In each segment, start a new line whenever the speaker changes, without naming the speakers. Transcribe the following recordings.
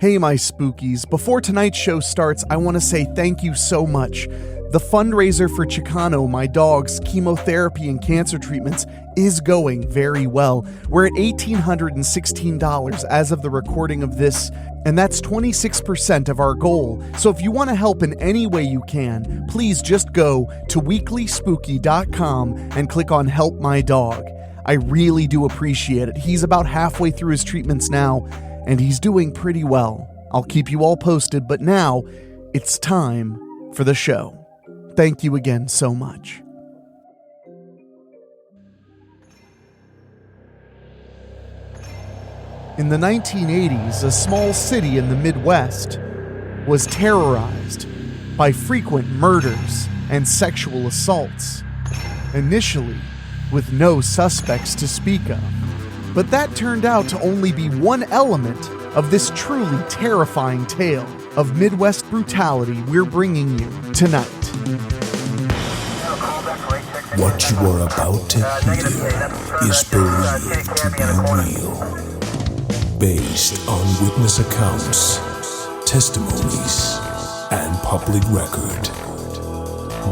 Hey, my spookies. Before tonight's show starts, I want to say thank you so much. The fundraiser for Chicano, my dog's chemotherapy and cancer treatments, is going very well. We're at $1,816 as of the recording of this, and that's 26% of our goal. So if you want to help in any way you can, please just go to weeklyspooky.com and click on Help My Dog. I really do appreciate it. He's about halfway through his treatments now, and he's doing pretty well. I'll keep you all posted, but now it's time for the show. Thank you again so much. In the 1980s, a small city in the Midwest was terrorized by frequent murders and sexual assaults, initially with no suspects to speak of. But that turned out to only be one element of this truly terrifying tale of Midwest brutality we're bringing you tonight.
What you are about to hear is believed to be real, based on witness accounts, testimonies, and public record.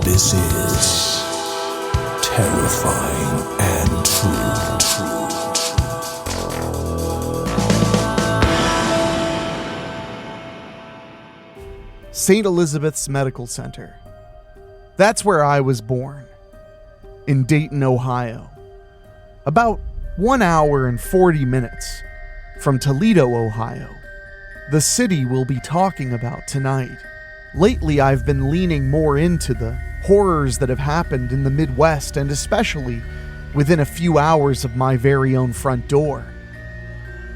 This is terrifying and true.
St. Elizabeth's Medical Center. That's where I was born, in Dayton, Ohio. About 1 hour and 40 minutes from Toledo, Ohio, the city we'll be talking about tonight. Lately, I've been leaning more into the horrors that have happened in the Midwest, and especially within a few hours of my very own front door.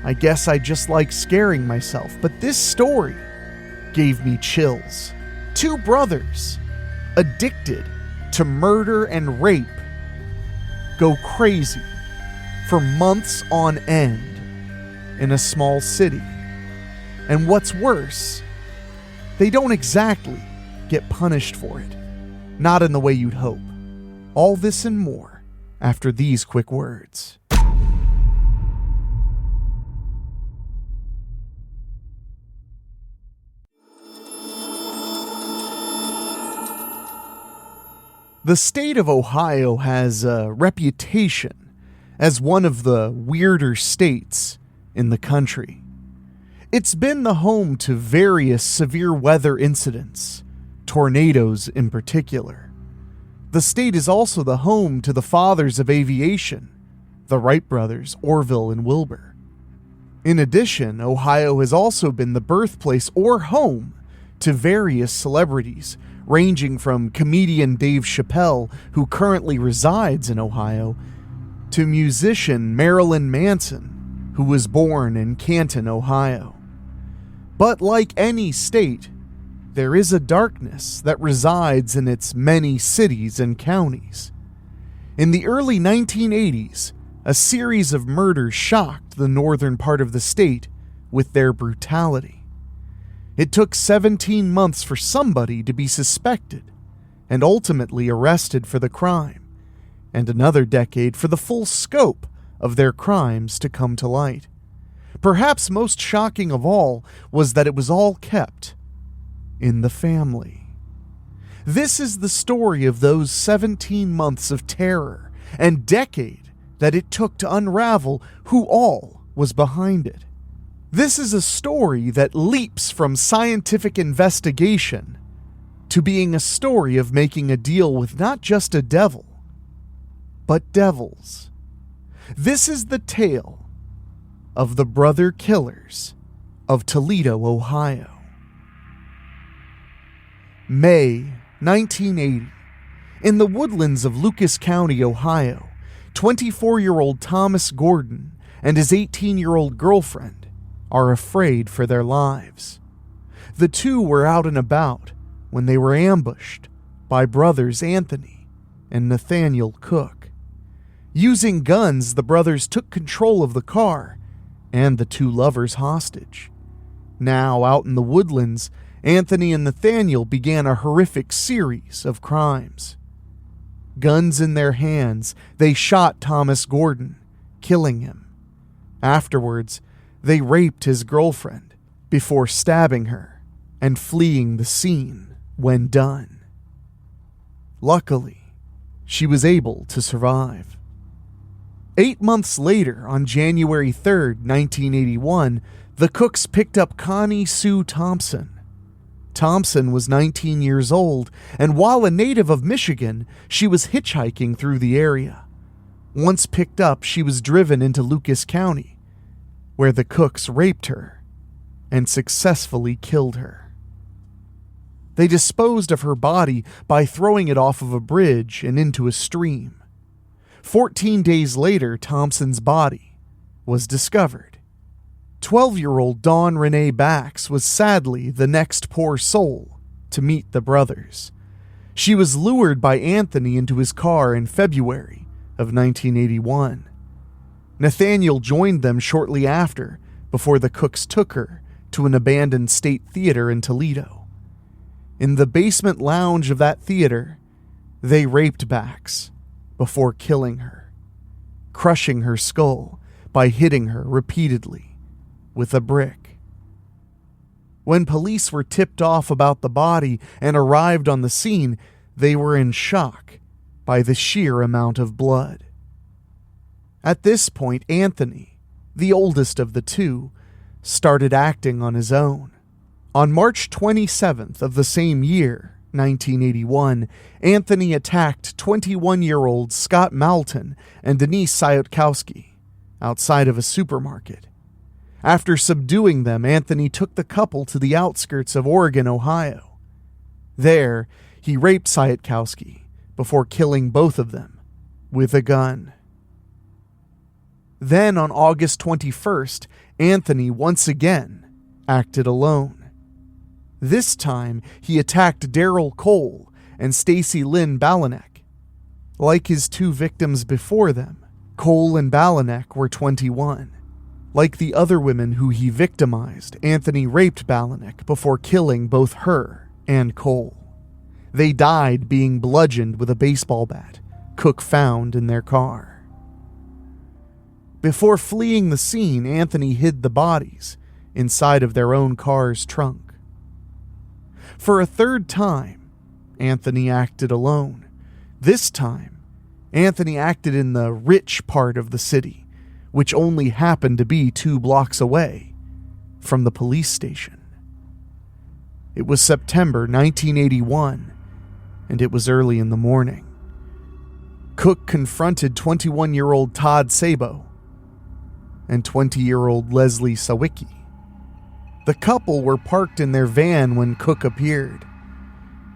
I guess I just like scaring myself, but this story gave me chills. Two brothers, addicted to murder and rape, go crazy for months on end in a small city. And what's worse, they don't exactly get punished for it. Not in the way you'd hope. All this and more after these quick words. The state of Ohio has a reputation as one of the weirder states in the country. It's been the home to various severe weather incidents, tornadoes in particular. The state is also the home to the fathers of aviation, the Wright brothers, Orville and Wilbur. In addition, Ohio has also been the birthplace or home to various celebrities, ranging from comedian Dave Chappelle, who currently resides in Ohio, to musician Marilyn Manson, who was born in Canton, Ohio. But like any state, there is a darkness that resides in its many cities and counties. In the early 1980s, a series of murders shocked the northern part of the state with their brutality. It took 17 months for somebody to be suspected and ultimately arrested for the crime, and another decade for the full scope of their crimes to come to light. Perhaps most shocking of all was that it was all kept in the family. This is the story of those 17 months of terror and decade that it took to unravel who all was behind it. This is a story that leaps from scientific investigation to being a story of making a deal with not just a devil, but devils. This is the tale of the brother killers of Toledo, Ohio. May 1980. In the woodlands of Lucas County, Ohio, 24-year-old Thomas Gordon and his 18-year-old girlfriend are afraid for their lives. The two were out and about when they were ambushed by brothers Anthony and Nathaniel Cook. Using guns, the brothers took control of the car and the two lovers hostage. Now, out in the woodlands, Anthony and Nathaniel began a horrific series of crimes. Guns in their hands, they shot Thomas Gordon, killing him. Afterwards, they raped his girlfriend before stabbing her and fleeing the scene when done. Luckily, she was able to survive. 8 months later, on January 3rd, 1981, the Cooks picked up Connie Sue Thompson. Thompson was 19 years old, and while a native of Michigan, she was hitchhiking through the area. Once picked up, she was driven into Lucas County, where the Cooks raped her and successfully killed her. They disposed of her body by throwing it off of a bridge and into a stream. 14 days later, Thompson's body was discovered. 12-year-old Dawn Renee Bax was sadly the next poor soul to meet the brothers. She was lured by Anthony into his car in February of 1981. Nathaniel joined them shortly after, before the Cooks took her to an abandoned state theater in Toledo. In the basement lounge of that theater, they raped Bax before killing her, crushing her skull by hitting her repeatedly with a brick. When police were tipped off about the body and arrived on the scene, they were in shock by the sheer amount of blood. At this point, Anthony, the oldest of the two, started acting on his own. On March 27th of the same year, 1981, Anthony attacked 21-year-old Scott Malton and Denise Syotkowski outside of a supermarket. After subduing them, Anthony took the couple to the outskirts of Oregon, Ohio. There, he raped Syotkowski before killing both of them with a gun. Then, on August 21st, Anthony once again acted alone. This time, he attacked Daryl Cole and Stacy Lynn Balanek. Like his two victims before them, Cole and Balanek were 21. Like the other women who he victimized, Anthony raped Balanek before killing both her and Cole. They died being bludgeoned with a baseball bat Cook found in their car. Before fleeing the scene, Anthony hid the bodies inside of their own car's trunk. For a third time, Anthony acted alone. This time, Anthony acted in the rich part of the city, which only happened to be 2 blocks away from the police station. It was September 1981, and it was early in the morning. Cook confronted 21-year-old Todd Sabo and 20-year-old Leslie Sawicki. The couple were parked in their van when Cook appeared.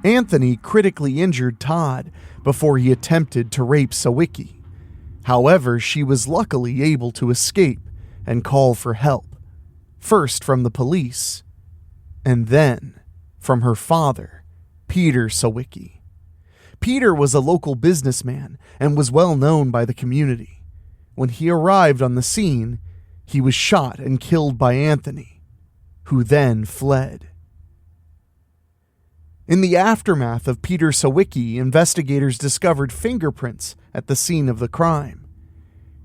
Anthony critically injured Todd before he attempted to rape Sawicki. However, she was luckily able to escape and call for help, first from the police, and then from her father, Peter Sawicki. Peter was a local businessman and was well known by the community. When he arrived on the scene, he was shot and killed by Anthony, who then fled. In the aftermath of Peter Sawicki, investigators discovered fingerprints at the scene of the crime.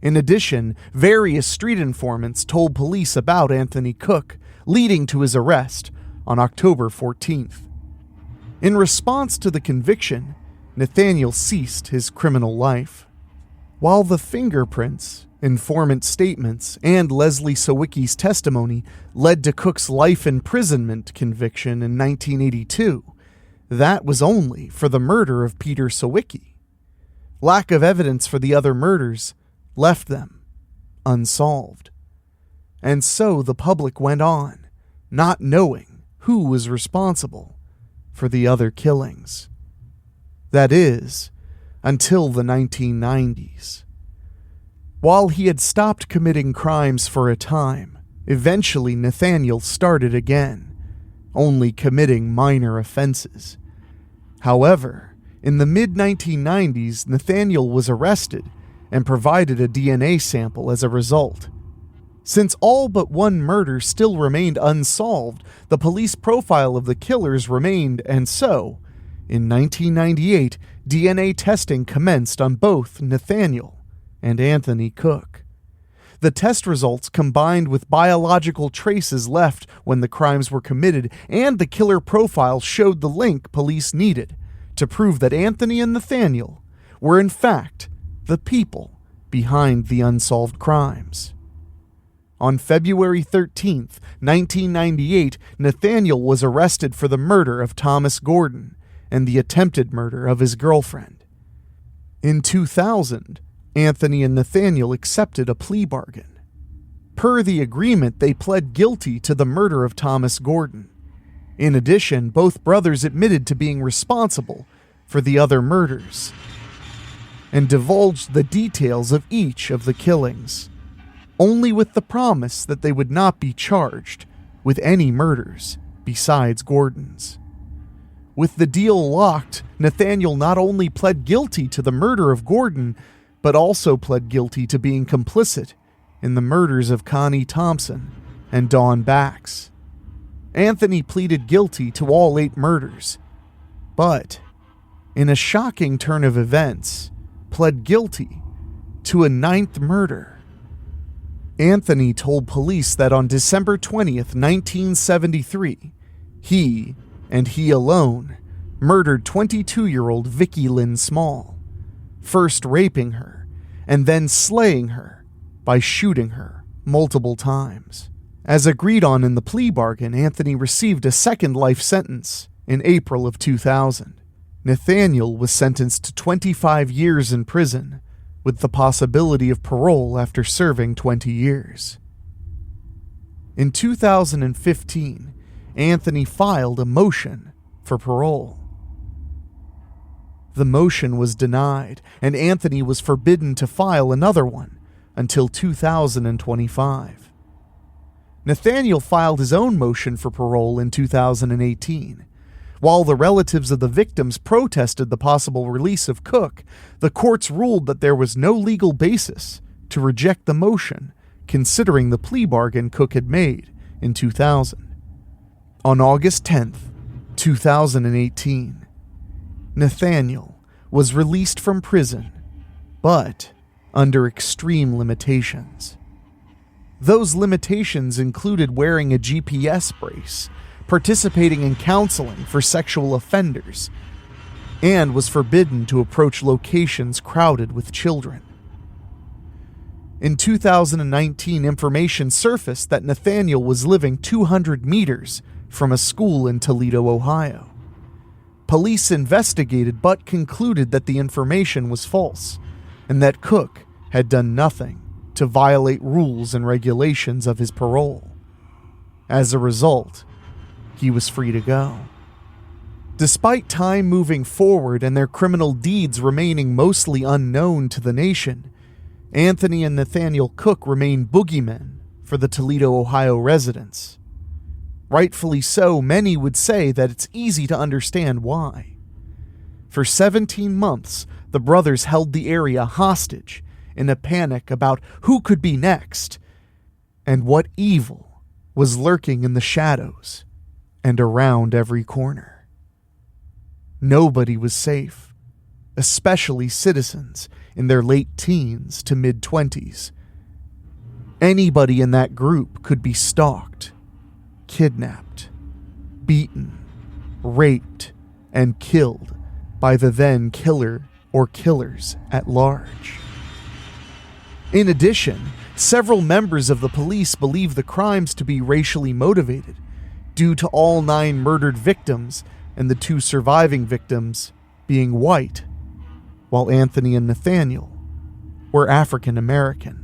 In addition, various street informants told police about Anthony Cook, leading to his arrest on October 14th. In response to the conviction, Nathaniel ceased his criminal life. While the fingerprints, informant statements, and Leslie Sawicki's testimony led to Cook's life imprisonment conviction in 1982, that was only for the murder of Peter Sawicki. Lack of evidence for the other murders left them unsolved. And so the public went on, not knowing who was responsible for the other killings. That is, until the 1990s. While he had stopped committing crimes for a time, eventually Nathaniel started again, only committing minor offenses. However, in the mid-1990s, Nathaniel was arrested and provided a DNA sample as a result. Since all but one murder still remained unsolved, the police profile of the killers remained, and so, in 1998, DNA testing commenced on both Nathaniel and Anthony Cook. The test results, combined with biological traces left when the crimes were committed and the killer profile, showed the link police needed to prove that Anthony and Nathaniel were in fact the people behind the unsolved crimes. On February 13th, 1998, Nathaniel was arrested for the murder of Thomas Gordon and the attempted murder of his girlfriend. In 2000, Anthony and Nathaniel accepted a plea bargain. Per the agreement, they pled guilty to the murder of Thomas Gordon. In addition, both brothers admitted to being responsible for the other murders and divulged the details of each of the killings, only with the promise that they would not be charged with any murders besides Gordon's. With the deal locked, Nathaniel not only pled guilty to the murder of Gordon, but also pled guilty to being complicit in the murders of Connie Thompson and Dawn Bax. Anthony pleaded guilty to all 8 murders, but, in a shocking turn of events, pled guilty to a 9th murder. Anthony told police that on December 20th, 1973, he, and he alone, murdered 22-year-old Vicki Lynn Small, first raping her and then slaying her by shooting her multiple times. As agreed on in the plea bargain, Anthony received a second life sentence in April of 2000. Nathaniel was sentenced to 25 years in prison, with the possibility of parole after serving 20 years. In 2015, Anthony filed a motion for parole. The motion was denied, and Anthony was forbidden to file another one until 2025. Nathaniel filed his own motion for parole in 2018. While the relatives of the victims protested the possible release of Cook, the courts ruled that there was no legal basis to reject the motion, considering the plea bargain Cook had made in 2000. On August 10th, 2018, Nathaniel was released from prison, but under extreme limitations. Those limitations included wearing a GPS brace, participating in counseling for sexual offenders, and was forbidden to approach locations crowded with children. In 2019, information surfaced that Nathaniel was living 200 meters from a school in Toledo, Ohio. Police investigated but concluded that the information was false, and that Cook had done nothing to violate rules and regulations of his parole. As a result, he was free to go. Despite time moving forward and their criminal deeds remaining mostly unknown to the nation, Anthony and Nathaniel Cook remain boogeymen for the Toledo, Ohio residents. Rightfully so, many would say that it's easy to understand why. For 17 months, the brothers held the area hostage in a panic about who could be next and what evil was lurking in the shadows and around every corner. Nobody was safe, especially citizens in their late teens to mid-20s. Anybody in that group could be stalked, kidnapped, beaten, raped, and killed by the then killer or killers at large. In addition, several members of the police believe the crimes to be racially motivated, due to all 9 murdered victims and the 2 surviving victims being white, while Anthony and Nathaniel were African American.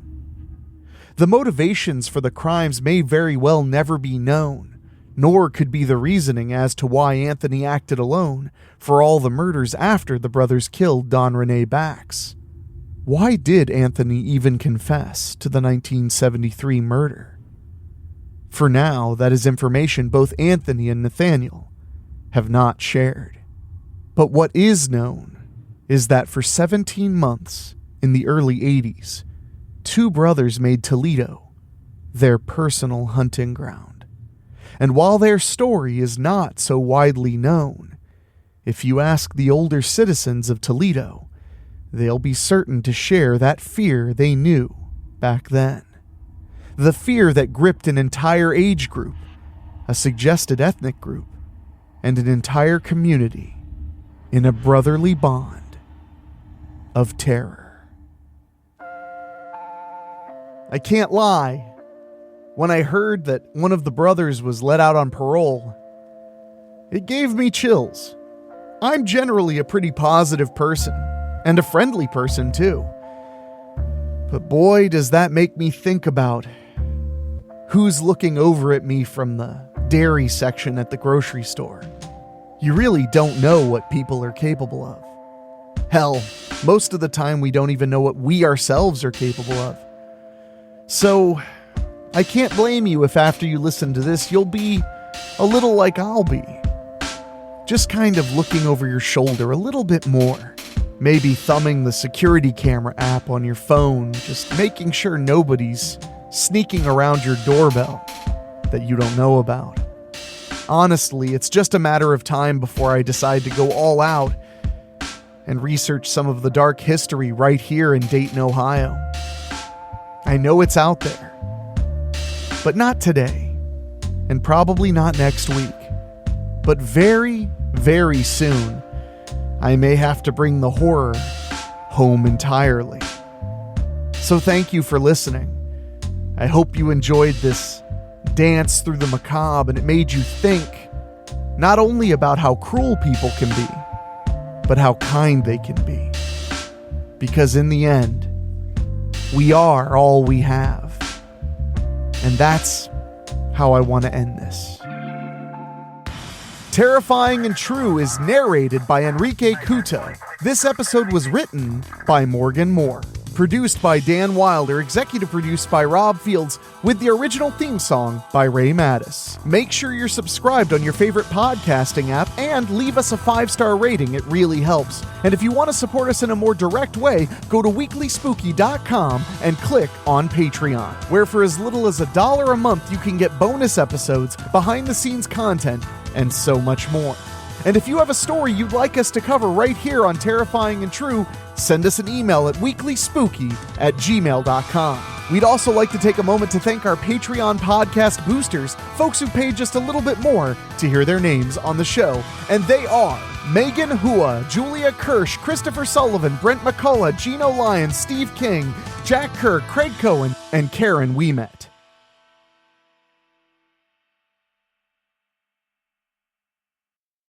The motivations for the crimes may very well never be known, nor could be the reasoning as to why Anthony acted alone for all the murders after the brothers killed Dawn Renee Bax. Why did Anthony even confess to the 1973 murder? For now, that is information both Anthony and Nathaniel have not shared. But what is known is that for 17 months in the early 80s, 2 brothers made Toledo their personal hunting ground. And while their story is not so widely known, if you ask the older citizens of Toledo, they'll be certain to share that fear they knew back then. the fear that gripped an entire age group, a suggested ethnic group, and an entire community in a brotherly bond of terror. I can't lie. When I heard that one of the brothers was let out on parole, it gave me chills. I'm generally a pretty positive person, and a friendly person too. But boy, does that make me think about who's looking over at me from the dairy section at the grocery store. You really don't know what people are capable of. Hell, most of the time we don't even know what we ourselves are capable of. So, I can't blame you if after you listen to this, you'll be a little like I'll be. Just kind of looking over your shoulder a little bit more. Maybe thumbing the security camera app on your phone, just making sure nobody's sneaking around your doorbell that you don't know about. Honestly, it's just a matter of time before I decide to go all out and research some of the dark history right here in Dayton, Ohio. I know it's out there, but not today, and probably not next week. But very, very soon, I may have to bring the horror home entirely. So thank you for listening. I hope you enjoyed this dance through the macabre and it made you think not only about how cruel people can be, but how kind they can be. Because in the end, we are all we have. And that's how I want to end this. Terrifying and True is narrated by Enrique Couto. This episode was written by Morgan Moore. Produced by Dan Wilder, executive produced by Rob Fields, with the original theme song by Ray Mattis. Make sure you're subscribed on your favorite podcasting app and leave us a 5-star rating. It really helps. And if you want to support us in a more direct way, go to weeklyspooky.com and click on Patreon, where for as little as $1 a month you can get bonus episodes, behind-the-scenes content, and so much more. And if you have a story you'd like us to cover right here on Terrifying and True, send us an email at weeklyspooky@gmail.com. We'd also like to take a moment to thank our Patreon podcast boosters, folks who paid just a little bit more to hear their names on the show. And they are Megan Hua, Julia Kirsch, Christopher Sullivan, Brent McCullough, Gino Lyons, Steve King, Jack Kirk, Craig Cohen, and Karen Weemet.